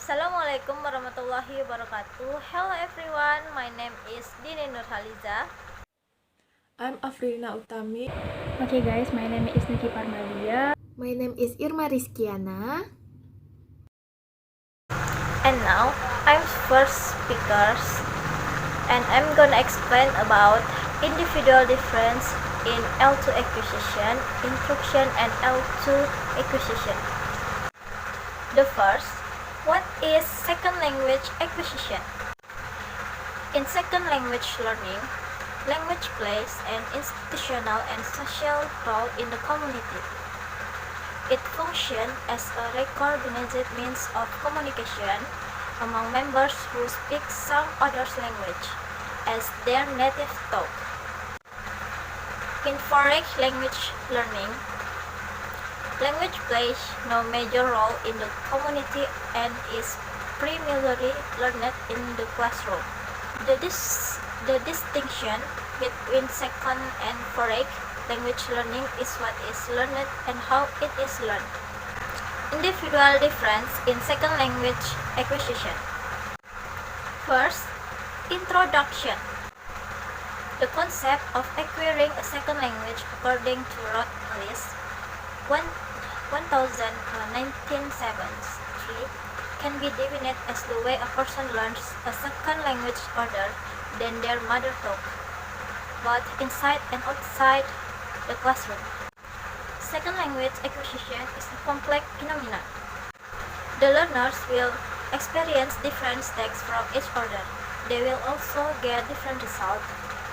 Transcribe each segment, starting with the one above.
Assalamualaikum warahmatullahi wabarakatuh. Hello everyone, my name is Dini Nurhaliza. I'm Afrina Utami. Okay guys, my name is Niki Parmalia. My name is Irma Rizkiana. And now, I'm first speakers and I'm gonna explain about individual difference in L2 acquisition, instruction and L2 acquisition. The first, what is second language acquisition? In second language learning, language plays an institutional and social role in the community. It functions as a recognized means of communication among members who speak some other language as their native tongue. In foreign language learning, language plays no major role in the community and is primarily learned in the classroom. The distinction between second and foreign language learning is what is learned and how it is learned. Individual difference in second language acquisition. First, introduction. The concept of acquiring a second language according to Rothlis 1973 can be defined as the way a person learns a second language other than their mother tongue, both inside and outside the classroom. Second language acquisition is a complex phenomenon. The learners will experience different texts from each other. They will also get different results.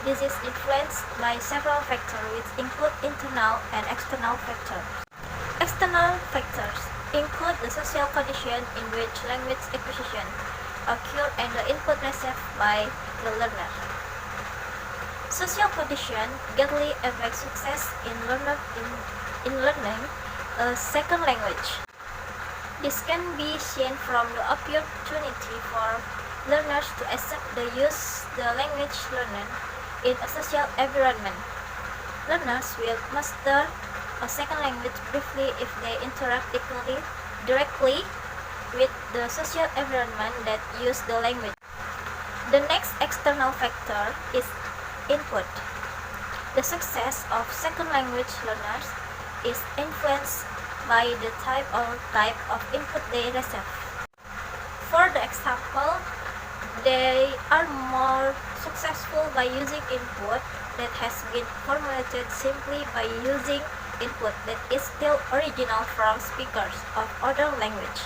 This is influenced by several factors which include internal and external factors. External factors include the social condition in which language acquisition occurs and the input received by the learner. Social condition greatly affects success in learning a second language. This can be seen from the opportunity for learners to accept the language learned in a social environment. Learners will master a second language briefly if they interact directly with the social environment that use the language. The next external factor is input. The success of second language learners is influenced by the type of input they receive. For the example, they are more successful by using input that has been formulated simply by using input that is still original from speakers of other language.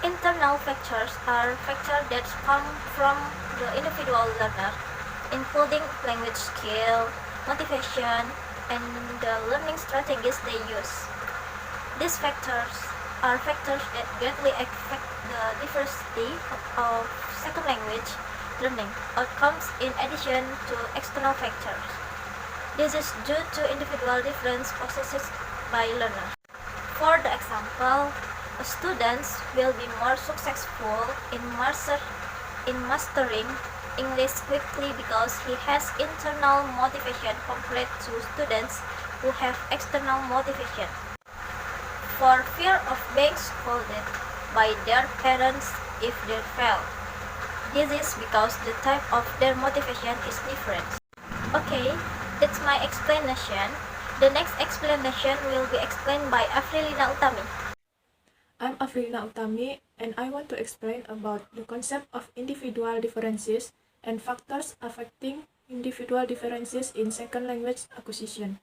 Internal factors are factors that come from the individual learner, including language skill, motivation, and the learning strategies they use. These factors are factors that greatly affect the diversity of second language learning outcomes in addition to external factors. This is due to individual difference possessed by learners. For the example, a student will be more successful in mastering English quickly because he has internal motivation compared to students who have external motivation. For fear of being scolded by their parents if they fail. This is because the type of their motivation is different. Okay, that's my explanation. The next explanation will be explained by Afrilina Utami. I'm Afrina Utami, and I want to explain about the concept of individual differences and factors affecting individual differences in second language acquisition.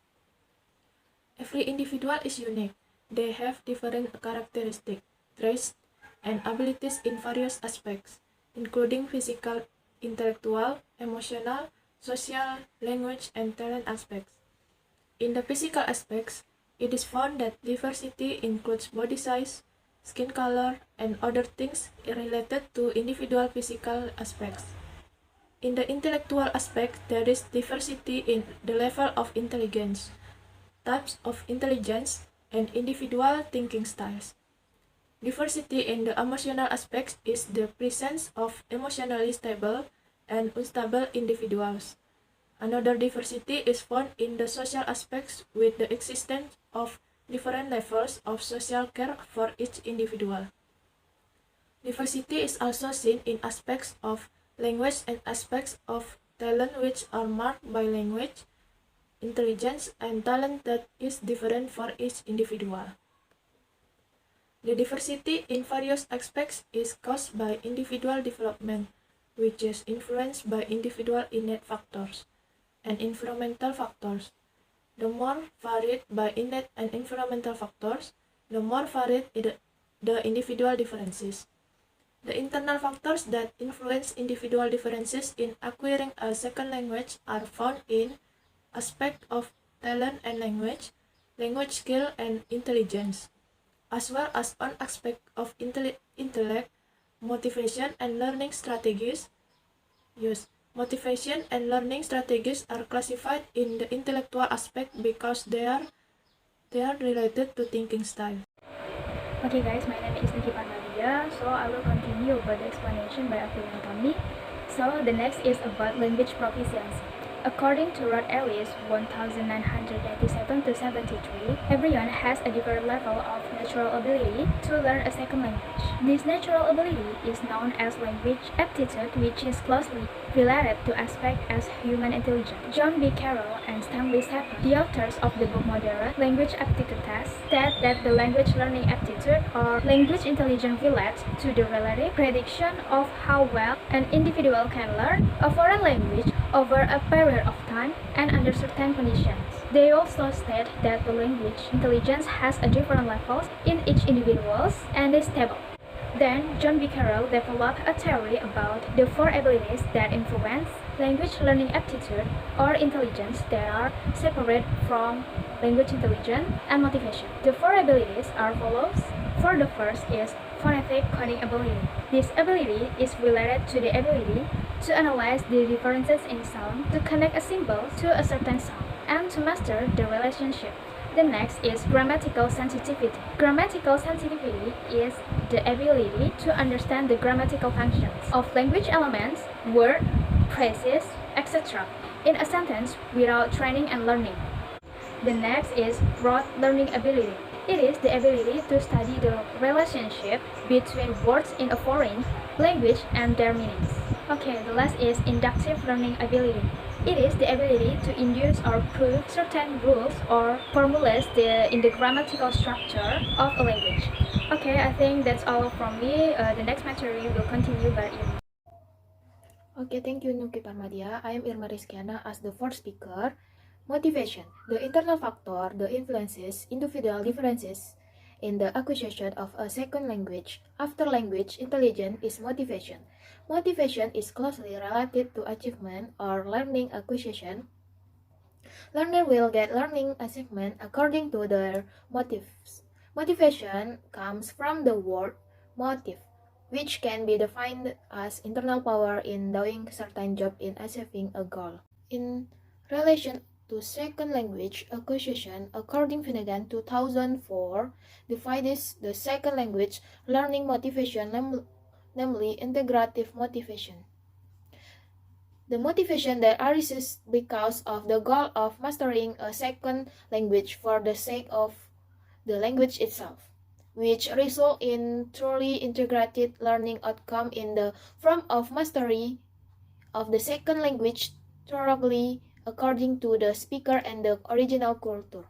Every individual is unique. They have different characteristics, traits, and abilities in various aspects, including physical, intellectual, emotional, social, language, and talent aspects. In the physical aspects, it is found that diversity includes body size, skin color, and other things related to individual physical aspects. In the intellectual aspect, there is diversity in the level of intelligence, types of intelligence, and individual thinking styles. Diversity in the emotional aspects is the presence of emotionally stable and unstable individuals. Another diversity is found in the social aspects with the existence of different levels of social care for each individual. Diversity is also seen in aspects of language and aspects of talent which are marked by language, intelligence, and talent that is different for each individual. The diversity in various aspects is caused by individual development, which is influenced by individual innate factors and environmental factors. The more varied by innate and environmental factors, the more varied the individual differences. The internal factors that influence individual differences in acquiring a second language are found in aspect of talent and language skill and intelligence, as well as on aspect of intellect, motivation and learning strategies. Motivation and learning strategies are classified in the intellectual aspect because they are related to thinking style. Okay guys, my name is Niki Parmalia, so I will continue about the explanation by African Tommy. So the next is about language proficiency. According to Rod Ellis 1987-73, everyone has a different level of natural ability to learn a second language. This natural ability is known as language aptitude, which is closely related to aspects as human intelligence. John B. Carroll and Stanley Sapper, the authors of the book Modern Language Aptitude Test, state that the language learning aptitude or language intelligence relates to the relative prediction of how well an individual can learn a foreign language over a period of time and under certain conditions. They also state that the language intelligence has a different levels in each individual and is stable. Then, John B. Carroll developed a theory about the four abilities that influence language learning aptitude or intelligence that are separate from language intelligence and motivation. The four abilities are follows. For the first is phonetic coding ability. This ability is related to the ability to analyze the differences in sound, to connect a symbol to a certain sound, and to master the relationship. The next is grammatical sensitivity. Grammatical sensitivity is the ability to understand the grammatical functions of language elements, word, phrases, etc. in a sentence without training and learning. The next is rote learning ability. It is the ability to study the relationship between words in a foreign language and their meanings. Okay, the last is inductive learning ability. It is the ability to induce or prove certain rules or formulas in the grammatical structure of a language. Okay, I think that's all from me. The next material will continue by Irma. Okay, thank you Nuki Parmadia. I am Irma Rizkiana as the fourth speaker. Motivation, the internal factor that influences individual differences in the acquisition of a second language after language intelligence is motivation. Motivation is closely related to achievement or learning acquisition. Learner will get learning achievement according to their motives. Motivation comes from the word motive, which can be defined as internal power in doing certain job in achieving a goal. In relation to second language acquisition, according Finnegan 2004, divides the second language learning motivation, namely integrative motivation. The motivation that arises because of the goal of mastering a second language for the sake of the language itself, which result in truly integrated learning outcome in the form of mastery of the second language thoroughly according to the speaker and the original culture.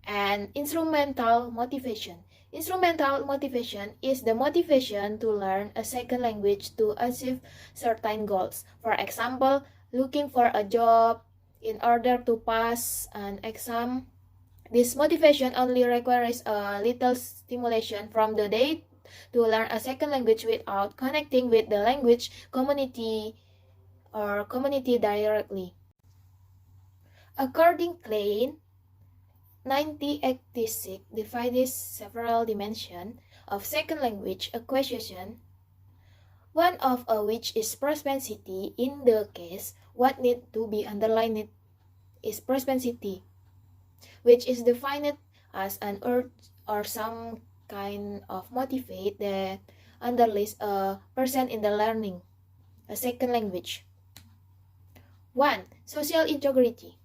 And instrumental motivation. Instrumental motivation is the motivation to learn a second language to achieve certain goals. For example, looking for a job in order to pass an exam. This motivation only requires a little stimulation from the day to learn a second language without connecting with the language community directly. According Klein, 1986 divides several dimensions of second language acquisition, one of which is propensity. In the case, what need to be underlined is propensity, which is defined as an urge or some kind of motivate that underlies a person in the learning a second language. 1. Social integrity.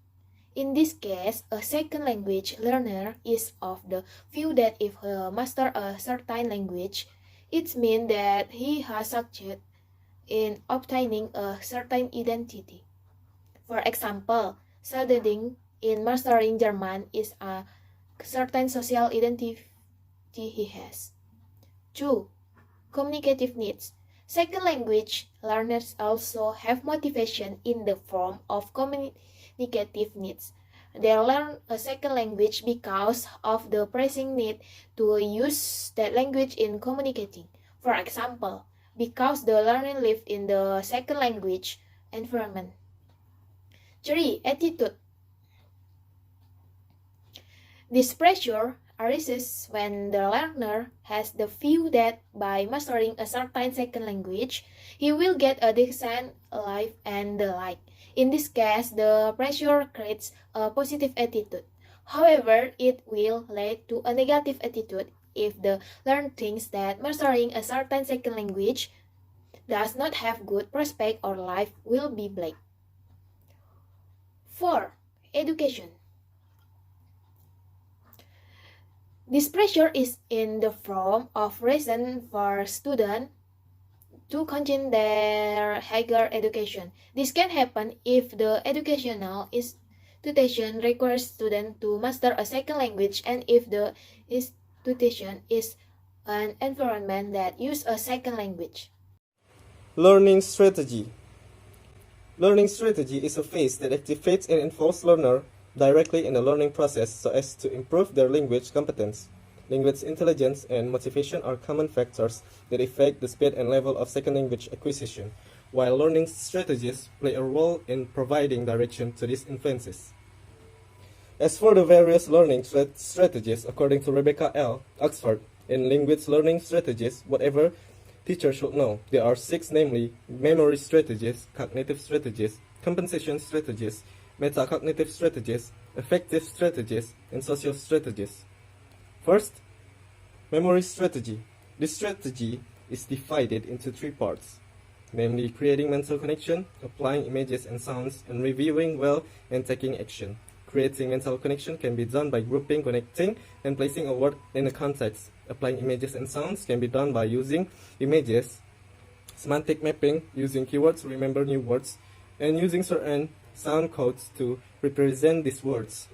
In this case, a second language learner is of the view that if he master a certain language, It means that he has succeeded in obtaining a certain identity. For example, succeeding in mastering German is a certain social identity he has. 2. Communicative needs. Second language learners also have motivation in the form of communicative needs. They learn a second language because of the pressing need to use that language in communicating. For example, because the learner live in the second language environment. 3. Attitude. This pressure arises when the learner has the view that by mastering a certain second language, he will get a decent life and the like. In this case, the pressure creates a positive attitude. However, it will lead to a negative attitude if the learner thinks that mastering a certain second language does not have good prospect or life will be black. 4. Education. This pressure is in the form of reason for students to continue their higher education. This can happen if the educational institution requires students to master a second language and if the institution is an environment that uses a second language. Learning strategy. Learning strategy is a phase that activates and involves learner directly in the learning process so as to improve their language competence. Language intelligence and motivation are common factors that affect the speed and level of second language acquisition, while learning strategies play a role in providing direction to these influences. As for the various learning strategies, according to Rebecca L. Oxford, in language learning strategies, whatever teacher should know, there are 6, namely memory strategies, cognitive strategies, compensation strategies, metacognitive strategies, affective strategies, and social strategies. First, memory strategy. This strategy is divided into 3 parts, namely creating mental connection, applying images and sounds, and reviewing well and taking action. Creating mental connection can be done by grouping, connecting, and placing a word in a context. Applying images and sounds can be done by using images, semantic mapping, using keywords to remember new words, and using certain sound codes to represent these words.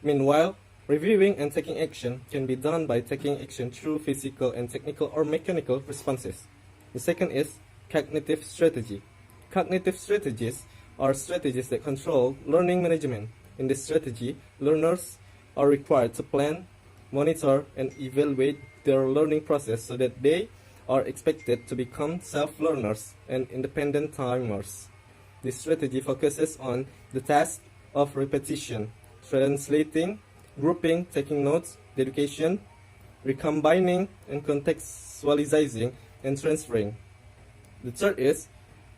Meanwhile, reviewing and taking action can be done by taking action through physical and technical or mechanical responses. The second is cognitive strategy. Cognitive strategies are strategies that control learning management. In this strategy, learners are required to plan, monitor, and evaluate their learning process so that they are expected to become self-learners and independent timers. This strategy focuses on the task of repetition, translating, grouping, taking notes, dedication, recombining, and contextualizing, and transferring. The third is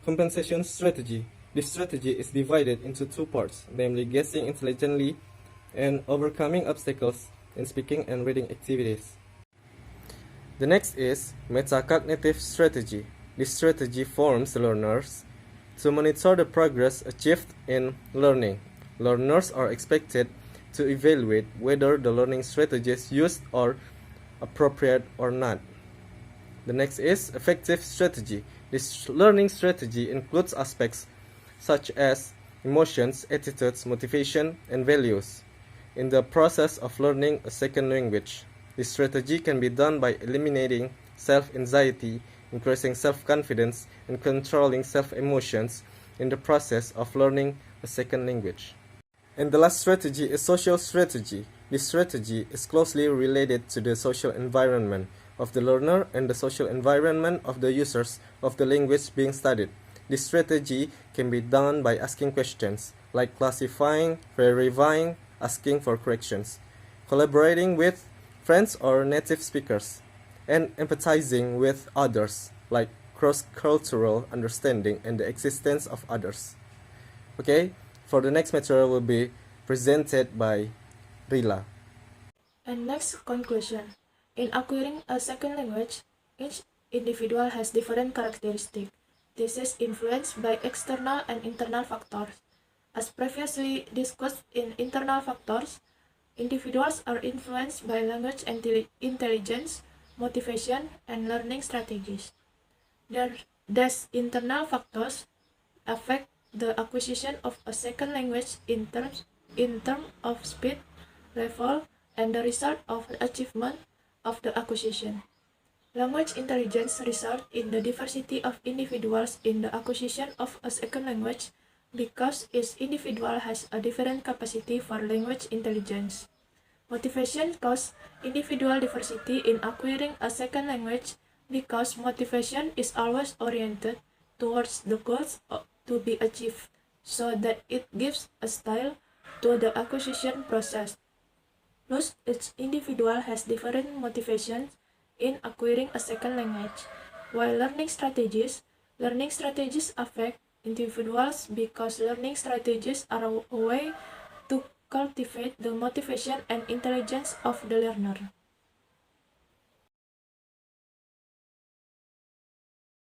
compensation strategy. This strategy is divided into 2 parts, namely guessing intelligently and overcoming obstacles in speaking and reading activities. The next is metacognitive strategy. This strategy forms learners to monitor the progress achieved in learning. Learners are expected to evaluate whether the learning strategies used are appropriate or not. The next is effective strategy. This learning strategy includes aspects such as emotions, attitudes, motivation, and values. In the process of learning a second language, this strategy can be done by eliminating self-anxiety, increasing self-confidence, and controlling self-emotions in the process of learning a second language. And the last strategy is social strategy. This strategy is closely related to the social environment of the learner and the social environment of the users of the language being studied. This strategy can be done by asking questions, like classifying, verifying, asking for corrections, collaborating with friends or native speakers, and empathizing with others, like cross-cultural understanding and the existence of others. Okay, for the next material will be presented by Rila. And next, conclusion. In acquiring a second language, each individual has different characteristics. This is influenced by external and internal factors. As previously discussed in internal factors, individuals are influenced by language intelligence, motivation, and learning strategies. These internal factors affect the acquisition of a second language in terms of speed, level, and the result of the achievement of the acquisition. Language intelligence results in the diversity of individuals in the acquisition of a second language because each individual has a different capacity for language intelligence. Motivation causes individual diversity in acquiring a second language because motivation is always oriented towards the goals to be achieved, so that it gives a style to the acquisition process. Thus, each individual has different motivations in acquiring a second language. While learning strategies affect individuals because learning strategies are a way to cultivate the motivation and intelligence of the learner.